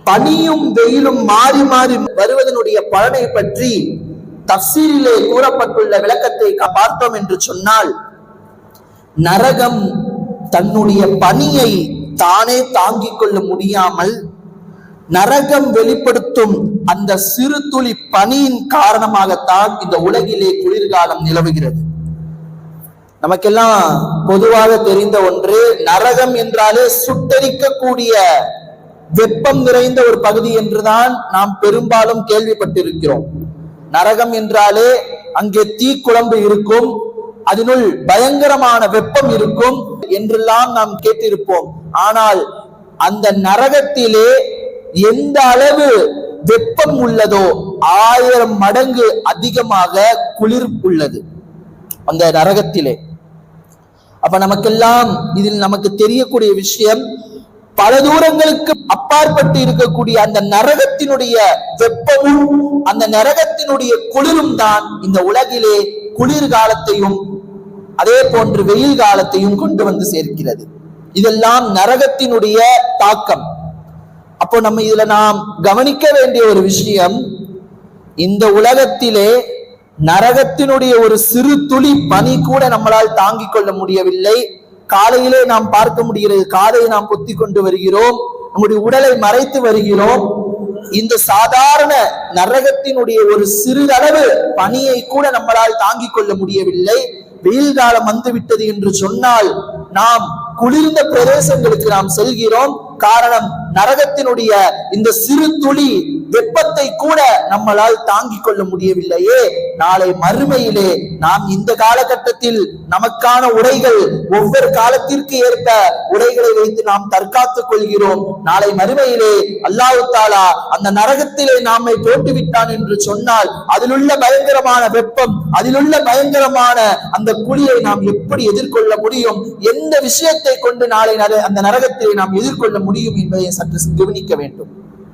பனியும் வெயிலும் மாறி மாறி வருவதனுடைய பலனை பற்றி தஃசீரிலே கூறப்பட்டுள்ள விளக்கத்தை பார்த்தோம் என்று சொன்னால், நரகம் தன்னுடைய பனியை தானே தாங்கிக் கொள்ள முடியாமல் நரகம் வெளிப்படுத்தும் அந்த சிறு துளி பனியின் காரணமாகத்தான் இந்த உலகிலே குளிர்காலம் நிலவுகிறது. நமக்கெல்லாம் பொதுவாக தெரிந்த ஒன்று, நரகம் என்றாலே சுட்டரிக்கக்கூடிய வெப்பம் நிறைந்த ஒரு பகுதி என்றுதான் நாம் பெரும்பாலும் கேள்விப்பட்டிருக்கிறோம். நரகம் என்றாலே அங்கே தீக்குழம்பு இருக்கும், அதனுள் பயங்கரமான வெப்பம் இருக்கும் என்றெல்லாம் நாம் கேட்டிருப்போம். ஆனால் அந்த நரகத்திலே எந்த அளவு வெப்பம் உள்ளதோ 1000 மடங்கு அதிகமாக குளிர் உள்ளது அந்த நரகத்திலே. அப்ப நமக்கெல்லாம் இதில் நமக்கு தெரியக்கூடிய விஷயம், பல தூரங்களுக்கு அப்பாற்பட்டு இருக்கக்கூடிய அந்த நரகத்தினுடைய வெப்பமும் அந்த நரகத்தினுடைய குளிரும் தான் இந்த உலகிலே குளிர்காலத்தையும் அதே போன்று வெயில் காலத்தையும் கொண்டு வந்து சேர்க்கிறது. இதெல்லாம் நரகத்தினுடைய தாக்கம். அப்போ நம்ம இதுல நாம் கவனிக்க வேண்டிய ஒரு விஷயம், இந்த உலகத்திலே நரகத்தினுடைய ஒரு சிறு துளி பனி கூட நம்மளால் தாங்கிக் கொள்ள முடியவில்லை. காலையிலே நாம் பார்க்க முடிகிறது, காலையை நாம் பொத்தி கொண்டு வருகிறோம், நம்முடைய உடலை மறைத்து வருகிறோம். இந்த சாதாரண நரகத்தினுடைய ஒரு சிறிதளவு பனியை கூட நம்மளால் தாங்கிக் கொள்ள முடியவில்லை. வெயில் காலம் வந்துவிட்டது என்று சொன்னால் நாம் குளிர்ந்த பிரதேசங்களுக்கு நாம் செல்கிறோம். காரணம், நரகத்தினுடைய இந்த சிறு துளி வெப்பத்தை கூட நம்மளால் தாங்கிக் கொள்ள முடியவில்லையே. நாளை மறுமையிலே நாம் இந்த காலகட்டத்தில் நமக்கான உடைகள், ஒவ்வொரு காலத்திற்கு ஏற்ப உடைகளை வைத்து நாம் தற்காத்துக் கொள்கிறோம். நாளை மறுமையிலே அல்லாஹ் தஆலா அந்த நரகத்திலே நாமை போட்டுவிட்டான் என்று சொன்னால், அதிலுள்ள பயங்கரமான வெப்பம், அதிலுள்ள பயங்கரமான அந்த குளிரை நாம் எப்படி எதிர்கொள்ள முடியும்? எந்த விஷயத்தை கொண்டு நாளை அந்த நரகத்திலே நாம் எதிர்கொள்ள முடியும் என்பதை சற்று கவனிக்க வேண்டும்.